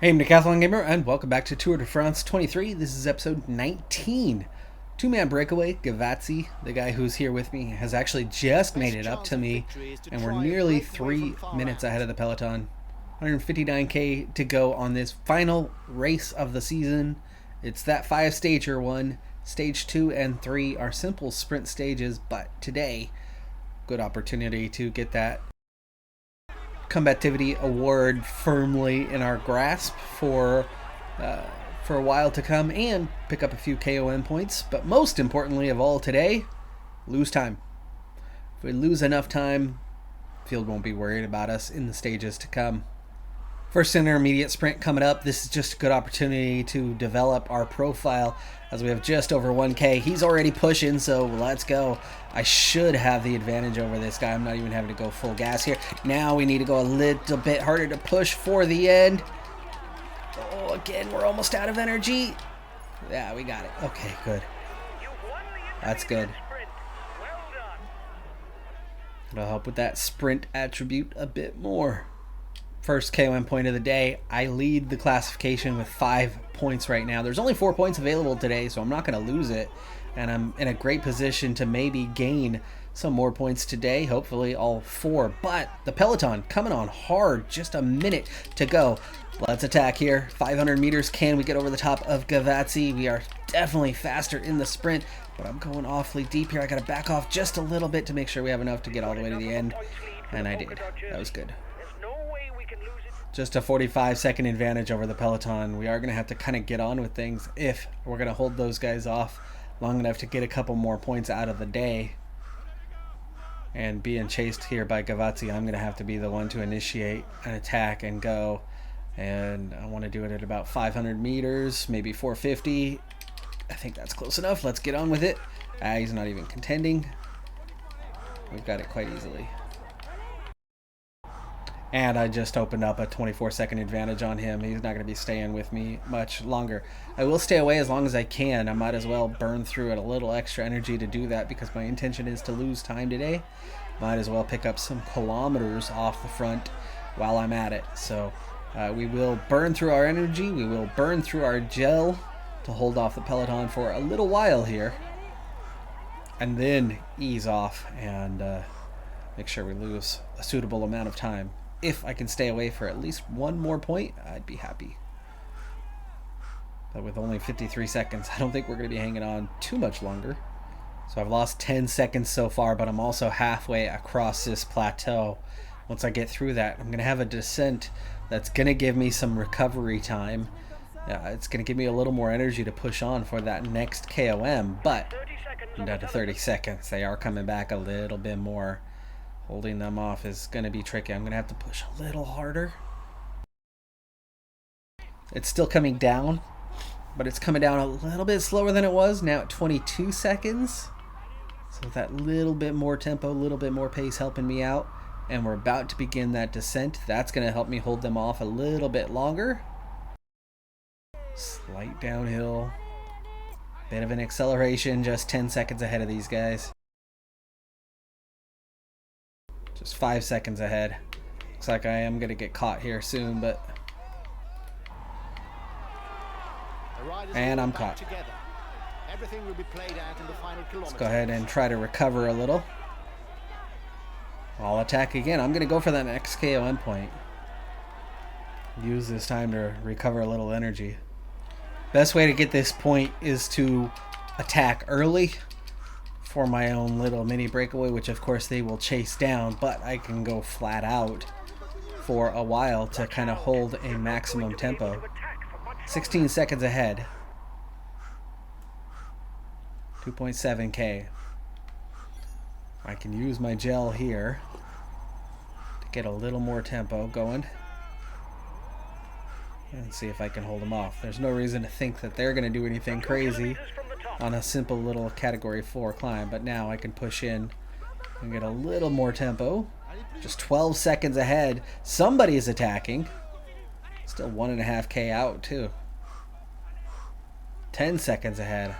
Hey, I'm Decathlon Gamer, and welcome back to Tour de France 23. This is episode 19. Two-man breakaway. Gavazzi, the guy who's here with me, has actually just made it up to me, and we're nearly 3 minutes ahead of the peloton. 159k to go on this final race of the season. It's that 5-stager one. Stage 2 and 3 are simple sprint stages, but today, good opportunity to get that combativity award firmly in our grasp for a while to come, and pick up a few KOM points. But most importantly of all today, lose time. If we lose enough time, field won't be worried about us in the stages to come. First intermediate sprint coming up. This is just a good opportunity to develop our profile as we have just over 1k. He's already pushing, so let's go. I should have the advantage over this guy. I'm not even having to go full gas here. Now we need to go a little bit harder to push for the end. Oh, again, we're almost out of energy. Yeah, we got it. Okay, good. That's good. It'll help with that sprint attribute a bit more. First KOM point of the day. I lead the classification with 5 points right now. There's only 4 points available today, so I'm not going to lose it. And I'm in a great position to maybe gain some more points today, hopefully all 4. But the peloton coming on hard, just a minute to go. Let's attack here. 500 meters. Can we get over the top of Gavazzi? We are definitely faster in the sprint, but I'm going awfully deep here. I got to back off just a little bit to make sure we have enough to get all the way to the end. And I did. That was good. Just a 45-second advantage over the peloton. We are going to have to kind of get on with things if we're going to hold those guys off long enough to get a couple more points out of the day. And being chased here by Gavazzi, I'm going to have to be the one to initiate an attack and go. And I want to do it at about 500 meters, maybe 450. I think that's close enough. Let's get on with it. He's not even contending. We've got it quite easily. And I just opened up a 24-second advantage on him. He's not going to be staying with me much longer. I will stay away as long as I can. I might as well burn through it a little extra energy to do that because my intention is to lose time today. Might as well pick up some kilometers off the front while I'm at it. So we will burn through our energy. We will burn through our gel to hold off the peloton for a little while here. And then ease off and make sure we lose a suitable amount of time. If I can stay away for at least one more point, I'd be happy. But with only 53 seconds, I don't think we're going to be hanging on too much longer. So I've lost 10 seconds so far, but I'm also halfway across this plateau. Once I get through that, I'm going to have a descent that's going to give me some recovery time. It's going to give me a little more energy to push on for that next KOM, but I'm down to 30 seconds. They are coming back a little bit more. Holding them off is going to be tricky. I'm going to have to push a little harder. It's still coming down, but it's coming down a little bit slower than it was. Now at 22 seconds. So with that little bit more tempo, a little bit more pace helping me out. And we're about to begin that descent. That's going to help me hold them off a little bit longer. Slight downhill. Bit of an acceleration, just 10 seconds ahead of these guys. Just 5 seconds ahead. Looks like I am going to get caught here soon, but... And I'm caught. Let's go ahead and try to recover a little. I'll attack again. I'm going to go for that next KOM point. Use this time to recover a little energy. Best way to get this point is to attack early for my own little mini breakaway, which of course they will chase down, but I can go flat out for a while to kind of hold a maximum tempo. 16 seconds ahead. 2.7k. I can use my gel here to get a little more tempo going and see if I can hold them off. There's no reason to think that they're going to do anything crazy on a simple little category 4 climb, but now I can push in and get a little more tempo. Just 12 seconds ahead. Somebody's attacking. Still 1.5k out too. 10 seconds ahead.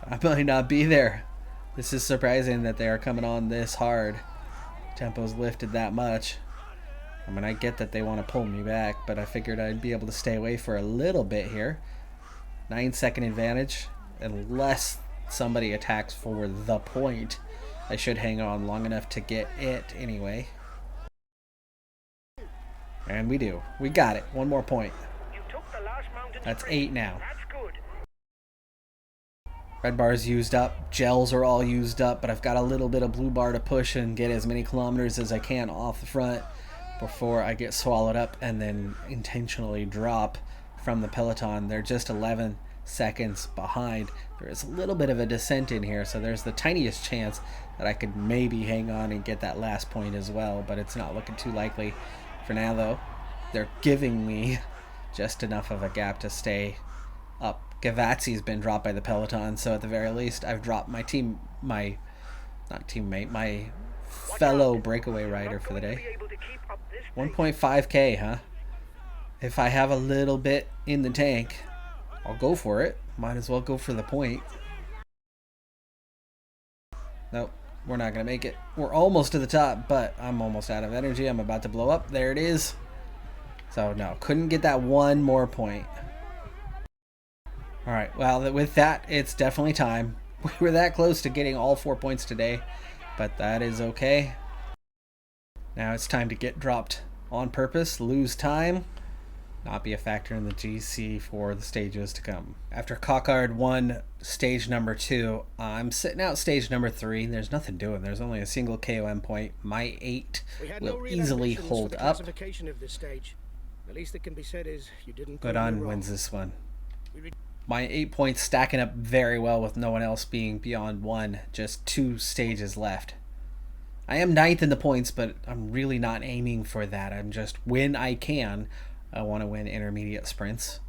I might not be there. This is surprising that they are coming on this hard. Tempo's lifted that much. I mean, I get that they want to pull me back, but I figured I'd be able to stay away for a little bit here. 9-second advantage. Unless somebody attacks for the point, I should hang on long enough to get it anyway. And we do. We got it. One more point. That's 8 now. Red bar's used up. Gels are all used up, but I've got a little bit of blue bar to push and get as many kilometers as I can off the front before I get swallowed up and then intentionally drop from the peloton. They're just 11 seconds behind. There is a little bit of a descent in here, so there's the tiniest chance that I could maybe hang on and get that last point as well, but it's not looking too likely for now, though. They're giving me just enough of a gap to stay up. Gavazzi's been dropped by the peloton, so at the very least I've dropped my fellow breakaway rider for the day. 1.5k, huh? If I have a little bit in the tank, I'll go for it. Might as well go for the point. Nope, we're not gonna make it. We're almost to the top, but I'm almost out of energy. I'm about to blow up. There it is. So no, couldn't get that one more point. Alright, well, with that, it's definitely time. We were that close to getting all 4 points today, but that is okay. Now it's time to get dropped on purpose, lose time, not be a factor in the GC for the stages to come. After Cockard won stage number 2, I'm sitting out stage number 3. There's nothing doing. There's only a single KOM point. My 8 will easily hold up. Of this stage. The least that can be said is you didn't. Godon wins this one. My 8 points stacking up very well with no one else being beyond 1. Just 2 stages left. I am 9th in the points, but I'm really not aiming for that. I'm just, when I can, I want to win intermediate sprints.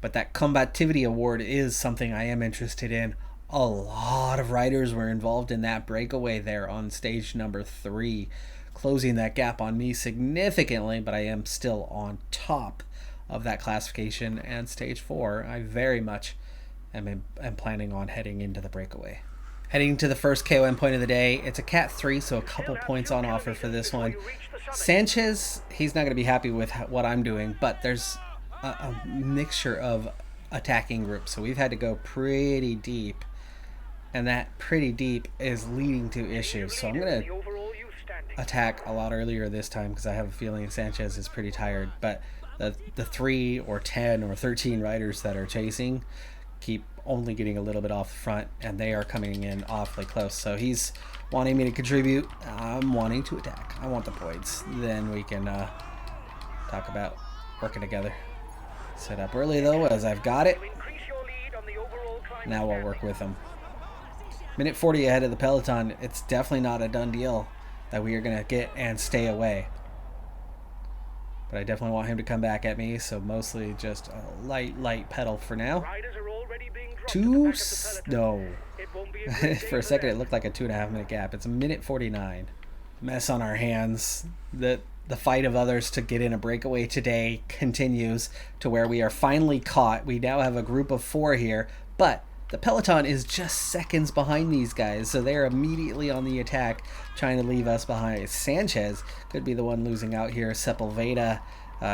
But that combativity award is something I am interested in. A lot of riders were involved in that breakaway there on stage number 3, closing that gap on me significantly, but I am still on top of that classification. And stage 4, I very much am planning on heading into the breakaway. Heading to the first KOM point of the day. It's a Cat 3, so a couple points on offer for this one. Sanchez, he's not going to be happy with what I'm doing, but there's a mixture of attacking groups, so we've had to go pretty deep, and that pretty deep is leading to issues. So I'm going to attack a lot earlier this time because I have a feeling Sanchez is pretty tired, but the 3 or 10 or 13 riders that are chasing keep only getting a little bit off the front, and they are coming in awfully close. So he's wanting me to contribute. I'm wanting to attack. I want the points. Then we can talk about working together. Set up early though, as I've got it. Now we'll work with them. Minute 40 ahead of the peloton. It's definitely not a done deal that we are going to get and stay away. But I definitely want him to come back at me, so mostly just a light pedal for now. No. For a second it looked like a 2.5 minute gap. It's a minute 49. Mess on our hands. The fight of others to get in a breakaway today continues to where we are finally caught. We now have a group of 4 here, but the peloton is just seconds behind these guys, so they're immediately on the attack, trying to leave us behind. Sanchez could be the one losing out here. Sepulveda,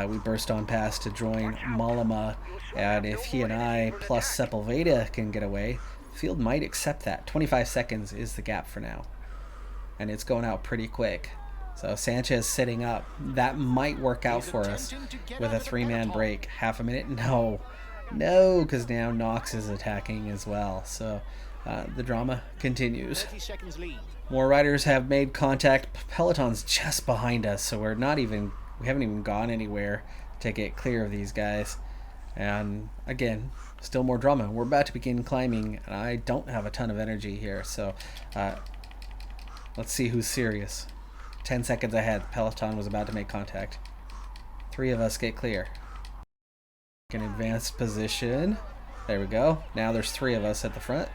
we burst on past to join Malama, and if he and I plus Sepulveda can get away, the field might accept that. 25 seconds is the gap for now, and it's going out pretty quick. So Sanchez sitting up. That might work out for us with a 3-man break. Half a minute? No, because now Knox is attacking as well. So the drama continues. More riders have made contact. Peloton's just behind us, so we haven't even gone anywhere to get clear of these guys. And again, still more drama. We're about to begin climbing, and I don't have a ton of energy here. So let's see who's serious. 10 seconds ahead. Peloton was about to make contact. 3 of us get clear. An advanced position. There we go. Now there's 3 of us at the front,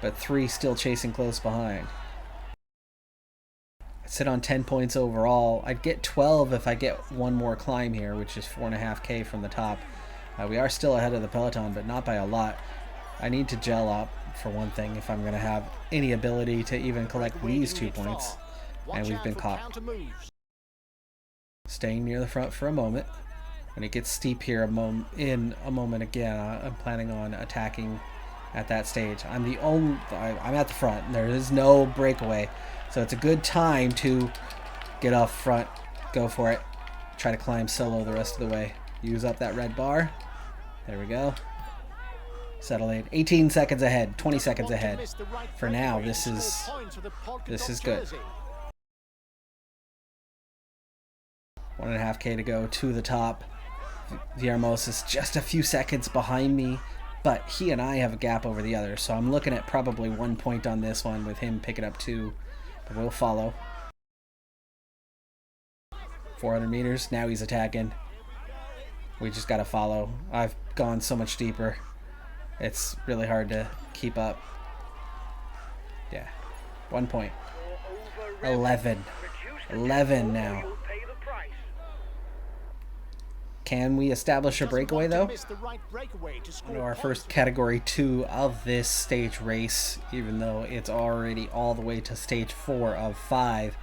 but 3 still chasing close behind. I sit on 10 points overall. I'd get 12 if I get one more climb here, which is 4.5k from the top. We are still ahead of the peloton, but not by a lot. I need to gel up for one thing if I'm going to have any ability to even collect these 2 points. And we've been caught. Staying near the front for a moment. When it gets steep here in a moment again, I'm planning on attacking at that stage. I'm at the front. There is no breakaway. So it's a good time to get off front. Go for it. Try to climb solo the rest of the way. Use up that red bar. There we go. Settle in. 18 seconds ahead. 20 seconds ahead. For now, this is good. 1.5K to go to the top. Villarmos is just a few seconds behind me, but he and I have a gap over the other, so I'm looking at probably 1 point on this one with him picking up 2, but we'll follow. 400 meters, now he's attacking. We just gotta follow. I've gone so much deeper. It's really hard to keep up. Yeah, 1 point. 11 now. Can we establish a breakaway though? Our first category 2 of this stage race, even though it's already all the way to stage 4 of 5.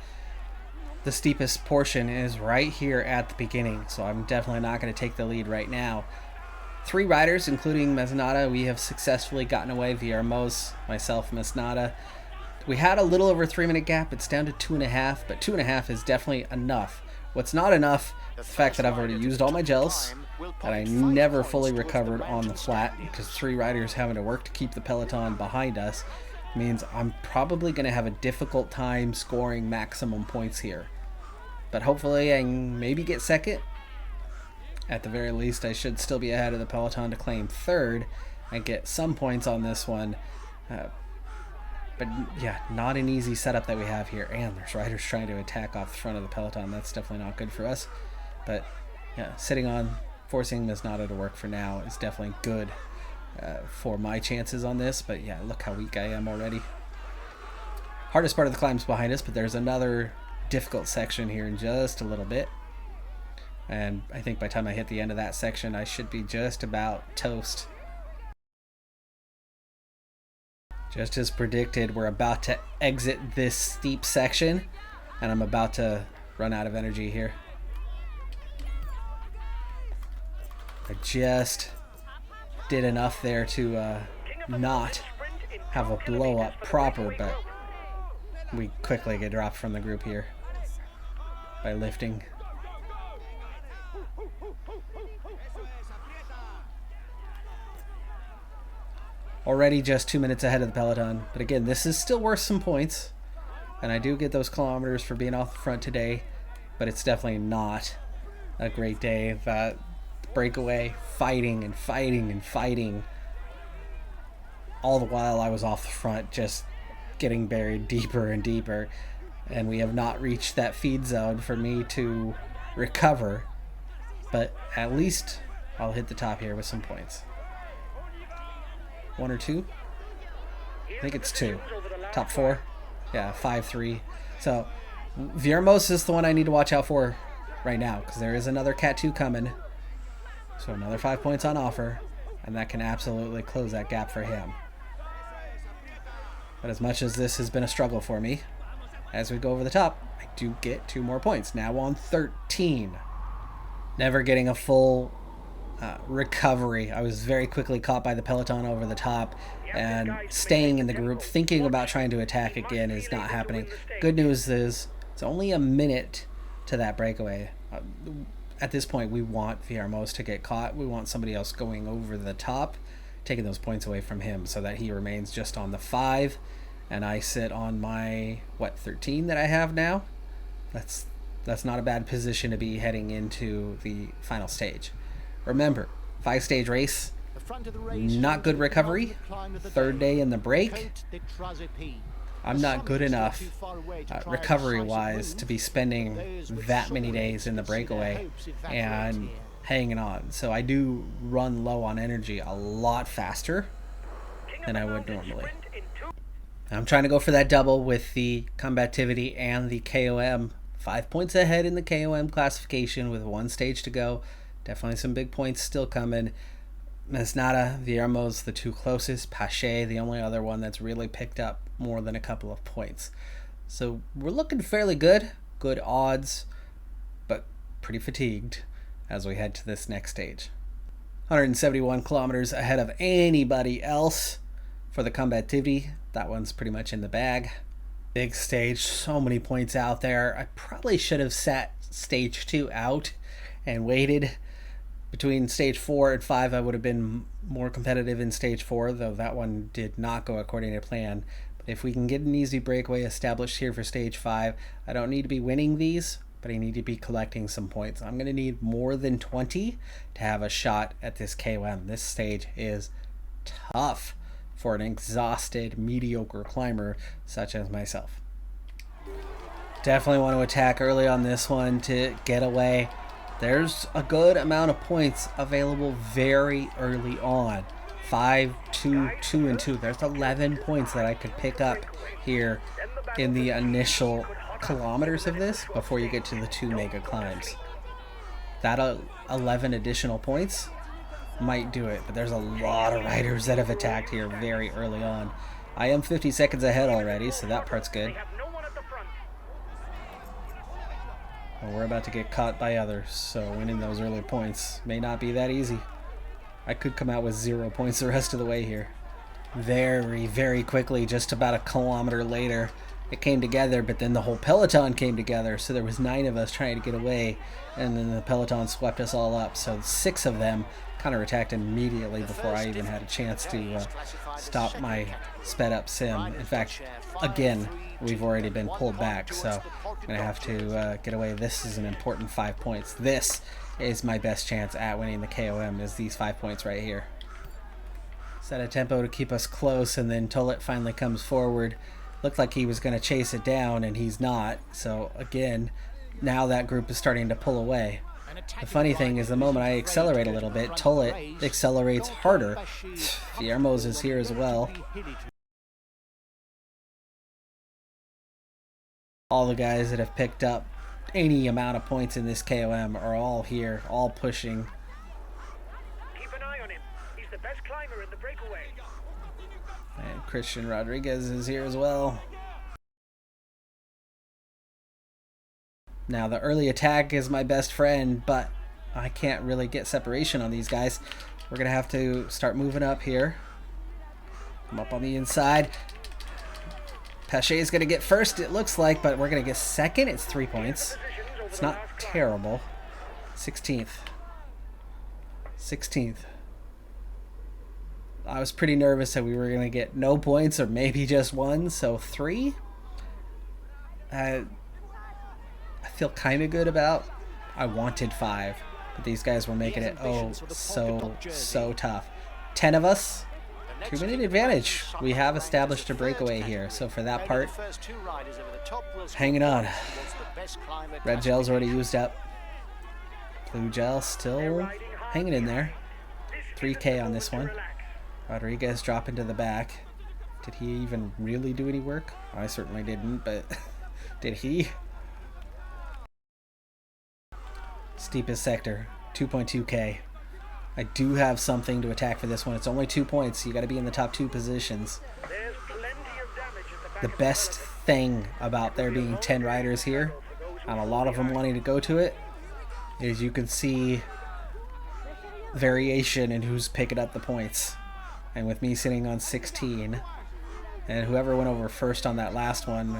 The steepest portion is right here at the beginning, so I'm definitely not going to take the lead right now. 3 riders, including Mesnada, we have successfully gotten away. Villarmos, myself, Mesnada. We had a little over 3-minute gap. It's down to 2.5, but 2.5 is definitely enough. What's not enough is the fact that I've already used all my gels, that I never fully recovered on the flat, because 3 riders having to work to keep the peloton behind us means I'm probably going to have a difficult time scoring maximum points here. But hopefully I can maybe get second. At the very least, I should still be ahead of the peloton to claim third and get some points on this one. But yeah, not an easy setup that we have here. And there's riders trying to attack off the front of the peloton. That's definitely not good for us. But yeah, sitting on, forcing Mesnada to work for now is definitely good for my chances on this. But yeah, look how weak I am already. Hardest part of the climb's behind us, but there's another difficult section here in just a little bit. And I think by the time I hit the end of that section, I should be just about toast. Just as predicted, we're about to exit this steep section, and I'm about to run out of energy here. I just did enough there to not have a blow up proper, but we quickly get dropped from the group here by lifting. Already just 2 minutes ahead of the peloton. But again, this is still worth some points. And I do get those kilometers for being off the front today. But it's definitely not a great day. That breakaway, fighting and fighting and fighting. All the while I was off the front, just getting buried deeper and deeper. And we have not reached that feed zone for me to recover. But at least I'll hit the top here with some points. 1 or 2? I think it's 2. Top 4? Yeah, 5-3. So, Villarmos is the one I need to watch out for right now, because there is another Cat 2 coming. So another 5 points on offer, and that can absolutely close that gap for him. But as much as this has been a struggle for me, as we go over the top, I do get 2 more points. Now on 13. Never getting a full recovery. I was very quickly caught by the peloton over the top, and staying in the group, thinking about trying to attack again is not happening. Good news is it's only a minute to that breakaway. At this point, we want Villarmos to get caught. We want somebody else going over the top, taking those points away from him so that he remains just on the 5, and I sit on my, 13 that I have now? That's not a bad position to be heading into the final stage. Remember, 5-stage race, not good recovery. 3rd day in the break. I'm not good enough recovery-wise to be spending that many days in the breakaway and hanging on. So I do run low on energy a lot faster than I would normally. I'm trying to go for that double with the combativity and the KOM. 5 points ahead in the KOM classification with 1 stage to go. Definitely some big points still coming. Mesnada, Villarmos, the 2 closest. Pache, the only other one that's really picked up more than a couple of points. So we're looking fairly good. Good odds, but pretty fatigued as we head to this next stage. 171 kilometers ahead of anybody else for the combativity. That one's pretty much in the bag. Big stage, so many points out there. I probably should have sat stage 2 out and waited. Between stage 4 and 5, I would have been more competitive in stage 4, though that one did not go according to plan. But if we can get an easy breakaway established here for stage 5, I don't need to be winning these, but I need to be collecting some points. I'm going to need more than 20 to have a shot at this KOM. This stage is tough for an exhausted, mediocre climber such as myself. Definitely want to attack early on this one to get away. There's a good amount of points available very early on. 5, 2, 2, and 2. There's 11 points that I could pick up here in the initial kilometers of this before you get to the 2 mega climbs. That 11 additional points might do it, but there's a lot of riders that have attacked here very early on. I am 50 seconds ahead already, so that part's good. Well, we're about to get caught by others, so winning those early points may not be that easy. I could come out with 0 points the rest of the way here. Very, very quickly, just about a kilometer later, it came together, but then the whole peloton came together, so there was 9 of us trying to get away, and then the peloton swept us all up. So 6 of them counterattacked immediately before I even had a chance to stop my sped up sim. In fact, again, we've already been pulled back, so I'm going to have to get away. This is an important 5 points. This is my best chance at winning the KOM, is these 5 points right here. Set a tempo to keep us close, and then Tullet finally comes forward. Looked like he was going to chase it down, and he's not. So again, now that group is starting to pull away. The funny thing is, the moment I accelerate a little bit, Tullet accelerates harder. Fiermo's is here as well. All the guys that have picked up any amount of points in this KOM are all here, all pushing. Keep an eye on him. He's the best climber in the breakaway. And Christian Rodriguez is here as well. Now the early attack is my best friend, but I can't really get separation on these guys. We're going to have to start moving up here. I'm up on the inside. Pache is going to get first, it looks like, but we're going to get second. It's 3 points. It's not terrible. 16th. 16th. I was pretty nervous that we were going to get no points or maybe just 1, so 3. I feel kind of good about. I wanted 5, but these guys were making it so tough. 10 of us. 2-minute advantage. We have established a breakaway here, so for that part, hanging on. Red gel's already used up. Blue gel still hanging in there. 3K on this one. Rodriguez dropping to the back. Did he even really do any work? I certainly didn't, but did he? Steepest sector, 2.2K. I do have something to attack for this one. It's only 2 points. You got to be in the top 2 positions. The best thing about there being 10 riders here, and a lot of them wanting to go to it, is you can see variation in who's picking up the points. And with me sitting on 16, and whoever went over first on that last one,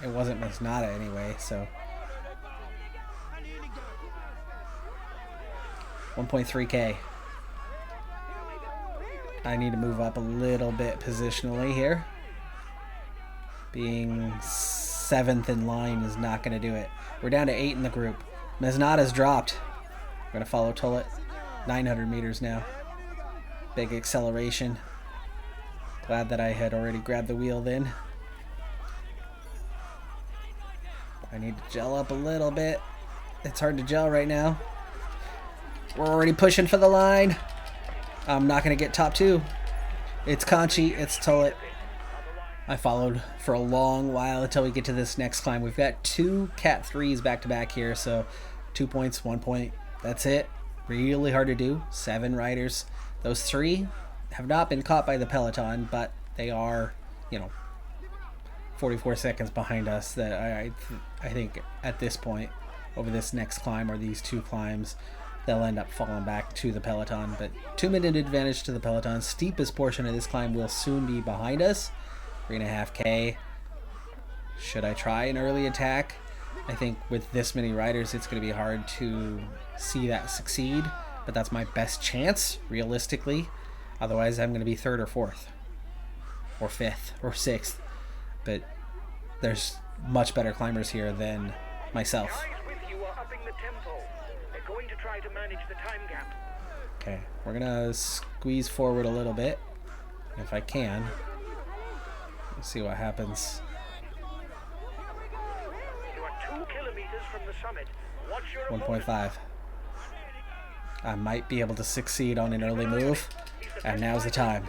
it wasn't Masnada anyway, so 1.3K. I need to move up a little bit positionally here. Being 7th in line is not going to do it. We're down to 8 in the group. Masnada's dropped. We're going to follow Tullet. 900 meters now. Big acceleration. Glad that I had already grabbed the wheel then. I need to gel up a little bit. It's hard to gel right now. We're already pushing for the line. I'm not going to get top 2. It's Conchi. It's Tullet. I followed for a long while until we get to this next climb. We've got 2 Cat 3s back to back here, so 2 points, 1 point. That's it. Really hard to do. 7 riders. Those 3 have not been caught by the peloton, but they are, 44 seconds behind us. That I think at this point over this next climb or these two climbs, they'll end up falling back to the peloton. But 2-minute advantage to the peloton. Steepest portion of this climb will soon be behind us. 3.5K. Should I try an early attack? I think with this many riders, it's going to be hard to see that succeed. But that's my best chance, realistically. Otherwise, I'm going to be 3rd or 4th. Or 5th or 6th. But there's much better climbers here than myself. Okay, we're gonna squeeze forward a little bit if I can. Let's see what happens. You are 2 kilometers from the summit. Watch your 1.5. I might be able to succeed on an early move, and now's the time.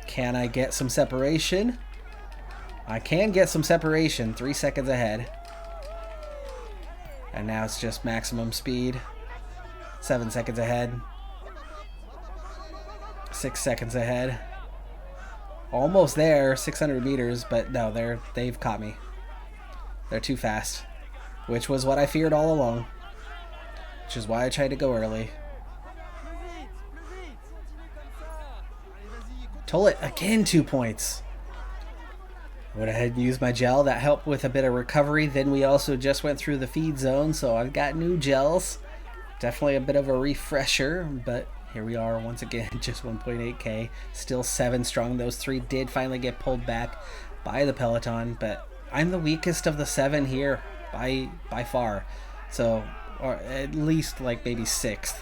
Can I get some separation? I can get some separation. 3 seconds ahead. And now it's just maximum speed. 7 seconds ahead. 6 seconds ahead. Almost there. 600 meters, but no, they've caught me. They're too fast, which was what I feared all along. Which is why I tried to go early. Toll it again, 2 points. Went ahead and used my gel. That helped with a bit of recovery. Then we also just went through the feed zone, so I've got new gels. Definitely a bit of a refresher, but here we are once again, just 1.8K. Still 7 strong. Those 3 did finally get pulled back by the peloton, but I'm the weakest of the 7 here by far. So, or at least like maybe 6th.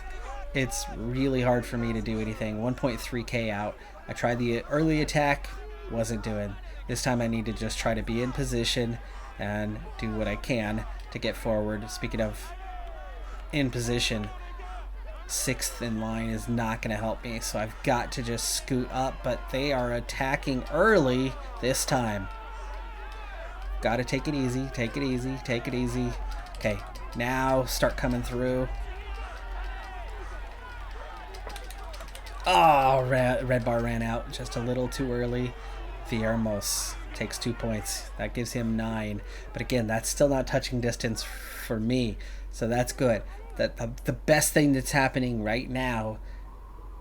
It's really hard for me to do anything. 1.3K out. I tried the early attack, wasn't doing. This time I need to just try to be in position and do what I can to get forward. Speaking of in position, 6th in line is not going to help me, so I've got to just scoot up, but they are attacking early this time. Got to take it easy, take it easy, take it easy. Okay, now start coming through. Oh, red bar ran out just a little too early. Viermos takes 2 points. That gives him 9. But again, that's still not touching distance for me. So that's good. The best thing that's happening right now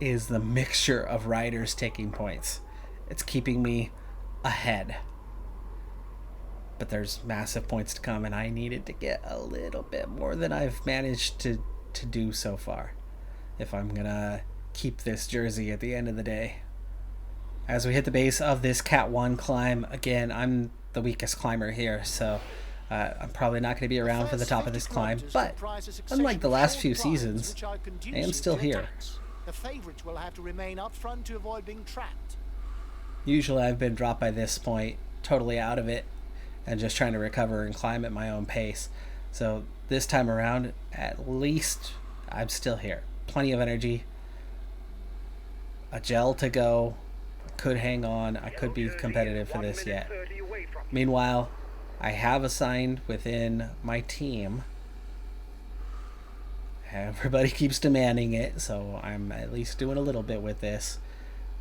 is the mixture of riders taking points. It's keeping me ahead. But there's massive points to come, and I needed to get a little bit more than I've managed to do so far if I'm going to keep this jersey at the end of the day. As we hit the base of this Cat 1 climb, again, I'm the weakest climber here, so I'm probably not going to be around for the top of this climb, but unlike the last few seasons, I am still here. The favorites will have to remain up front to avoid being trapped. Usually I've been dropped by this point, totally out of it, and just trying to recover and climb at my own pace. So this time around, at least I'm still here. Plenty of energy. A gel to go. Could hang on. I could be competitive for this yet. Meanwhile, I have assigned within my team. Everybody keeps demanding it, so I'm at least doing a little bit with this.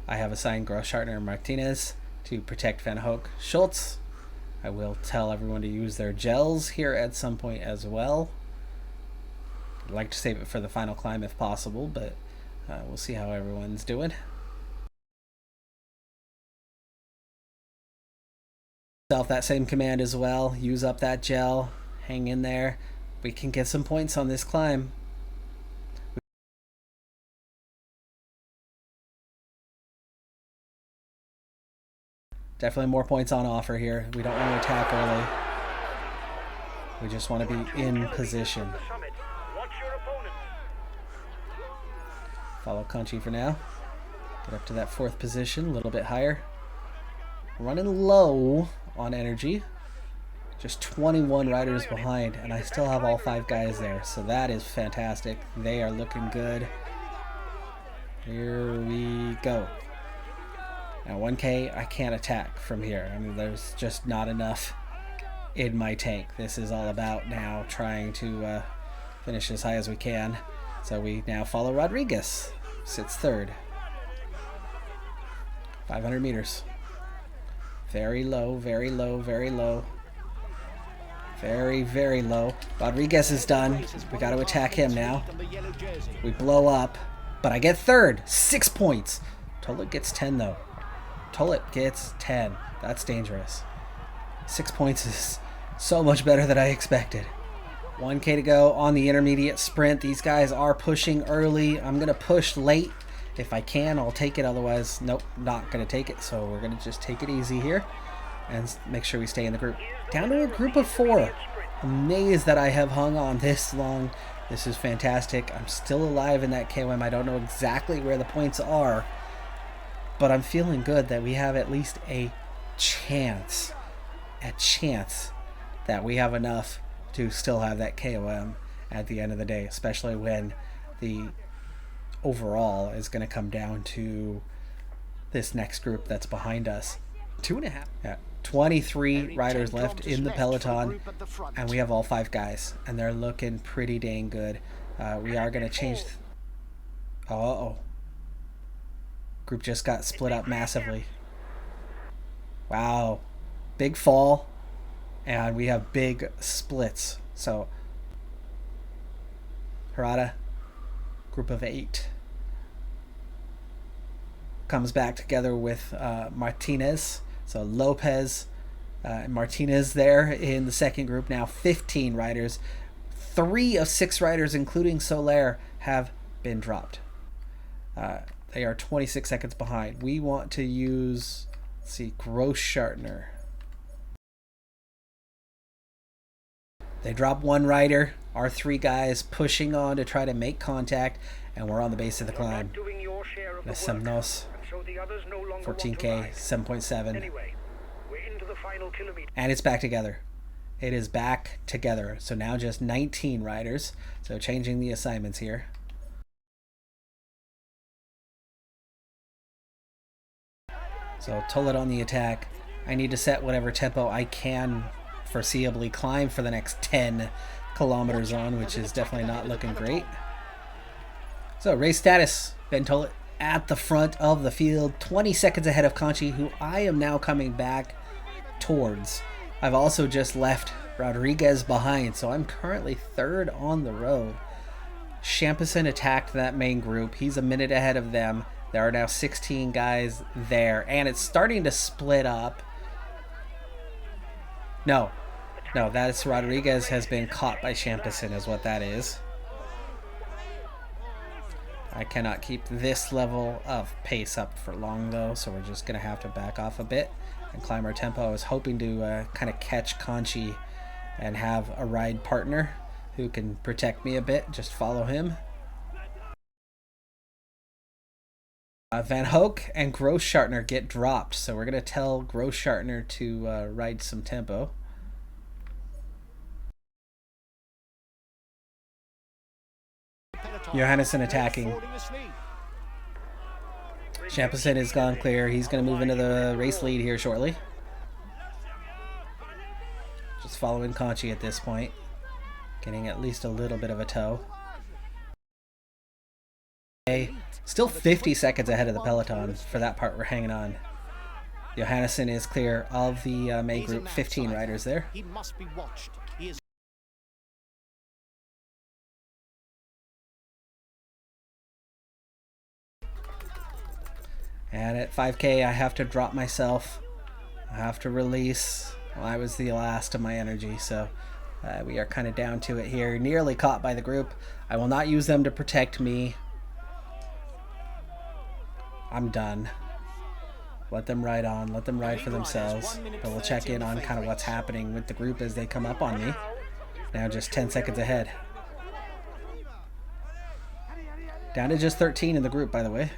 I have assigned Grosschartner and Martinez to protect Van Hoek Schultz. I will tell everyone to use their gels here at some point as well. I'd like to save it for the final climb if possible, but we'll see how everyone's doing. That same command as well. Use up that gel. Hang in there. We can get some points on this climb. Definitely more points on offer here. We don't want to attack early. We just want to be in position. Follow Conchi for now. Get up to that 4th position, a little bit higher. Running low on energy. Just 21 riders behind, and I still have all 5 guys there, so that is fantastic. They are looking good. Here we go. Now 1K, I can't attack from here. I mean, there's just not enough in my tank. This is all about now trying to finish as high as we can. So we now follow Rodriguez. Sits 3rd. 500 meters. Very low, very low, very low. Very, very low. Rodriguez is done. We got to attack him now. We blow up, but I get third. 6 points. Tolet gets 10 though. Tolet gets 10. That's dangerous. 6 points is so much better than I expected. 1K to go on the intermediate sprint. These guys are pushing early. I'm going to push late. If I can, I'll take it. Otherwise, nope, not going to take it. So we're going to just take it easy here and make sure we stay in the group. Down to a group of 4. Amazed that I have hung on this long. This is fantastic. I'm still alive in that KOM. I don't know exactly where the points are, but I'm feeling good that we have at least a chance that we have enough to still have that KOM at the end of the day, especially when the overall is going to come down to this next group that's behind us. 2.5. Yeah. 23 riders left in the peloton, and we have all 5 guys, and they're looking pretty dang good. We are going to change. Uh-oh. Group just got split up massively. Wow. Big fall, and we have big splits. So, Harada, group of 8, comes back together with Martinez. So Lopez and Martinez there in the second group. Now 15 riders. 3 of 6 riders, including Soler, have been dropped. They are 26 seconds behind. We want to use, let's see, Gross-Schartner. They drop 1 rider. Our 3 guys pushing on to try to make contact, and we're on the base of the climb. Les Semnos. 14K, 7.7. And it's back together. It is back together. So now just 19 riders. So changing the assignments here. So Tolet on the attack. I need to set whatever tempo I can foreseeably climb for the next 10 kilometers on, which is definitely not looking great. So race status, Ben Tolet at the front of the field, 20 seconds ahead of Conchi, who I am now coming back towards. I've also just left Rodriguez behind, so I'm currently 3rd on the road. Champs-Elysées attacked that main group. He's a minute ahead of them. There are now 16 guys there, and it's starting to split up. No, that's Rodriguez has been caught by Champs-Elysées is what that is. I cannot keep this level of pace up for long though, so we're just going to have to back off a bit and climb our tempo. I was hoping to kind of catch Conchi and have a ride partner who can protect me a bit. Just follow him. Van Hoek and Gross-Schartner get dropped, so we're going to tell Gross-Schartner to ride some tempo. Johannesson attacking. Champs-Elysées has gone clear. He's going to move into the race lead here shortly. Just following Conchi at this point. Getting at least a little bit of a tow. Okay. Still 50 seconds ahead of the peloton. For that part, we're hanging on. Johannesson is clear of the main group. 15 riders there. He must be watched. He is And at 5K, I have to drop myself. I have to release. Well, I was the last of my energy, so we are kind of down to it here. Nearly caught by the group. I will not use them to protect me. I'm done. Let them ride on. Let them ride for themselves. But we'll check in on kind of what's happening with the group as they come up on me. Now just 10 seconds ahead. Down to just 13 in the group, by the way.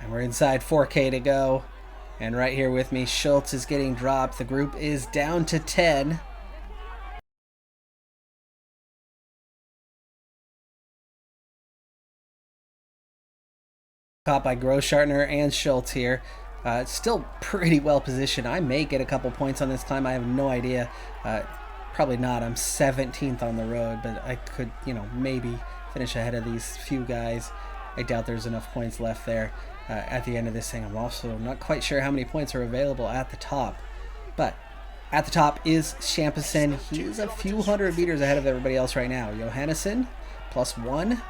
And we're inside 4K to go. And right here with me, Schultz is getting dropped. The group is down to 10. Caught by Gross-Schartner and Schultz here. It's still pretty well positioned. I may get a couple points on this climb. I have no idea. Probably not. I'm 17th on the road, but I could, maybe finish ahead of these few guys. I doubt there's enough points left there at the end of this thing. I'm also not quite sure how many points are available at the top. But at the top is Champs-Elysées. He's a few hundred meters ahead of everybody else right now. Johannesson, +1,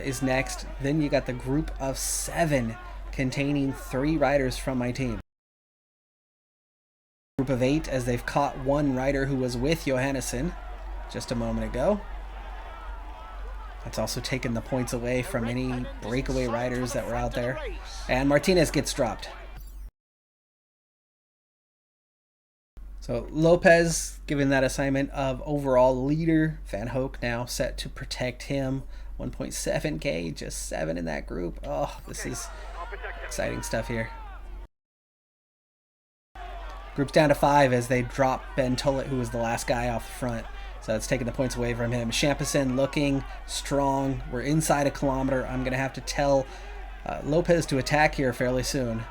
is next. Then you got the group of 7 containing 3 riders from my team. Group of 8, as they've caught one rider who was with Johannesson just a moment ago. That's also taken the points away from any breakaway riders that were out there. And Martinez gets dropped. So Lopez given that assignment of overall leader. Van Hoek now set to protect him. 1.7k, just 7 in that group. Oh, this is exciting stuff here. Group's down to 5 as they drop Ben Tullet, who was the last guy off the front. So it's taking the points away from him. Champs-Elysées looking strong. We're inside a kilometer. I'm going to have to tell Lopez to attack here fairly soon.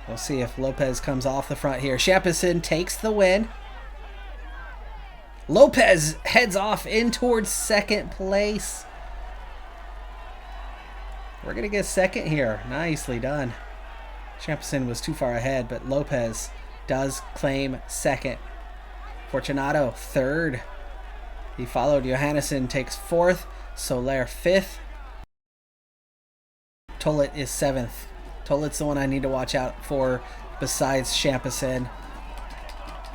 We'll see if Lopez comes off the front here. Champs-Elysées takes the win. Lopez heads off in towards second place. We're going to get second here. Nicely done. Champs-Elysées was too far ahead, but Lopez does claim second. Fortunato, third. He followed. Johannesson takes 4th. Soler, 5th. Tullet is 7th. Tullet's the one I need to watch out for besides Champs-Elysées.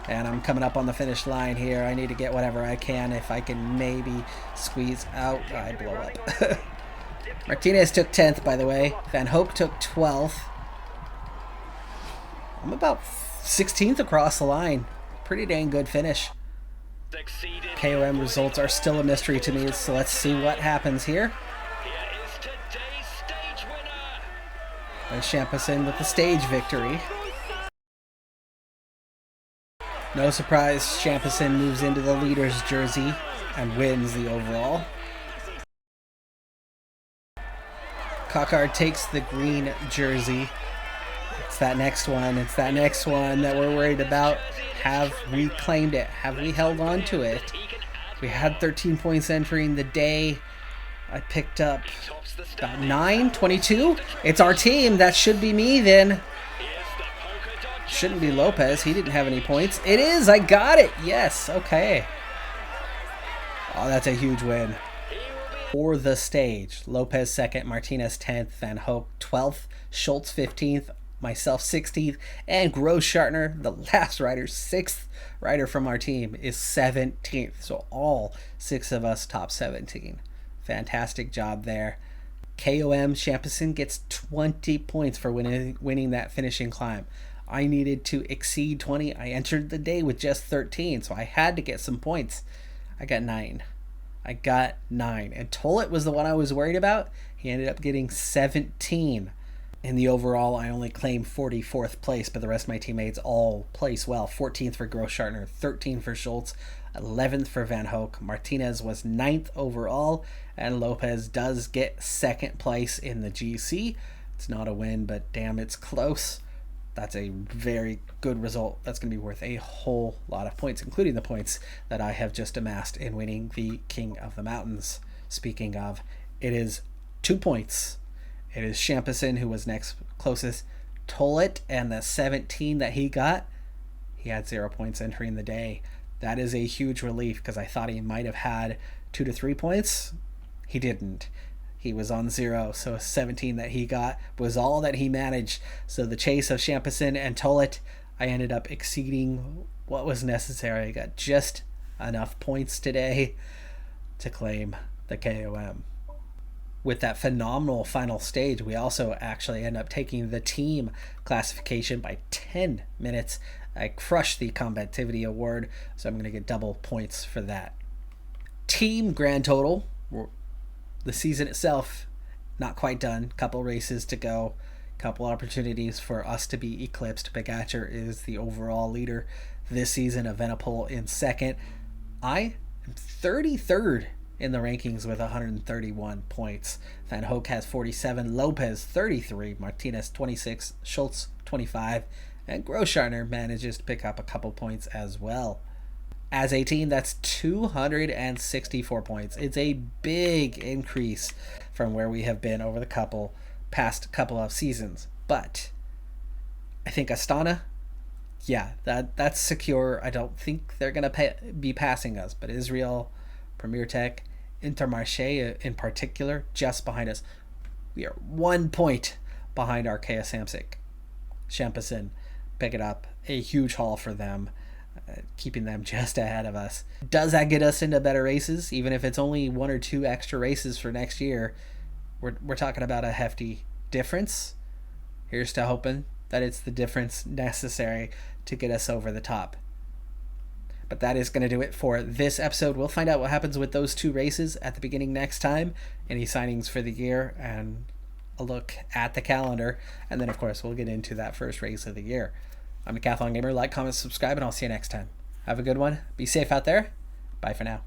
And I'm coming up on the finish line here. I need to get whatever I can. If I can maybe squeeze out, I blow up. Martinez took 10th, by the way. Van Hoek took 12th. I'm about 16th across the line. Pretty dang good finish. KOM results are still a mystery to me, so let's see what happens here. There's Champs-Elysées with the stage victory. No surprise, Champs-Elysées moves into the leader's jersey and wins the overall. Cockard takes the green jersey. It's that next one. It's that next one that we're worried about. Have we claimed it? Have we held on to it? We had 13 points entering the day. I picked up about 9, 22. It's our team. That should be me then. Shouldn't be Lopez. He didn't have any points. It is. I got it. Yes. Okay. Oh, that's a huge win. For the stage, Lopez 2nd, Martinez 10th, Van Hoek 12th, Schultz 15th, myself 16th, and Gross-Schartner, the last rider, 6th rider from our team, is 17th. So all 6 of us top 17. Fantastic job there. KOM Champs-Elysées gets 20 points for winning that finishing climb. I needed to exceed 20. I entered the day with just 13, so I had to get some points. I got 9. And Tullet was the one I was worried about. He ended up getting 17. In the overall, I only claimed 44th place, but the rest of my teammates all place well. 14th for Gross-Schartner, 13th for Schultz, 11th for Van Hoek. Martinez was 9th overall, and Lopez does get 2nd place in the GC. It's not a win, but damn, it's close. That's a very good result. That's going to be worth a whole lot of points, including the points that I have just amassed in winning the King of the Mountains. Speaking of, it is 2 points. It is Champs-Elysées who was next closest. Tullet and the 17 that he got, he had 0 points entering the day. That is a huge relief because I thought he might have had 2 to 3 points. He didn't. He was on 0, so 17 that he got was all that he managed. So the chase of Champs-Elysées and Tullet, I ended up exceeding what was necessary. I got just enough points today to claim the KOM. With that phenomenal final stage, we also actually end up taking the team classification by 10 minutes. I crushed the combativity award, so I'm going to get double points for that. Team grand total. The season itself, not quite done. Couple races to go. Couple opportunities for us to be eclipsed. Begatcher is the overall leader this season. Evenepoel in 2nd. I am 33rd in the rankings with 131 points. Van Hoek has 47. Lopez 33. Martinez 26. Schultz 25. And Gross-Schartner manages to pick up a couple points as well. As a team, that's 264 points. It's a big increase from where we have been over the past couple of seasons. But I think Astana, yeah, that's secure. I don't think they're going to be passing us. But Israel, Premier Tech, Intermarché in particular, just behind us. We are 1 point behind Arkea Samsic. Champs-Elysées pick it up. A huge haul for them, keeping them just ahead of us. Does that get us into better races? Even if it's only 1 or 2 extra races for next year, we're talking about a hefty difference. Here's to hoping that it's the difference necessary to get us over the top. But that is going to do it for this episode. We'll find out what happens with those 2 races at the beginning next time. Any signings for the year and a look at the calendar. And then, of course, we'll get into that first race of the year. I'm Decathlon Gamer. Like, comment, subscribe, and I'll see you next time. Have a good one. Be safe out there. Bye for now.